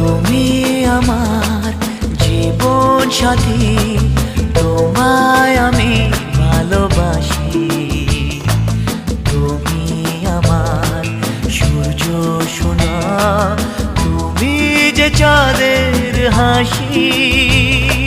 তুমি আমার জীবন সাথী, তোমায় আমি ভালোবাসি। তুমি আমার সূর্য সোনা, তুমি যে চাঁদের হাসি।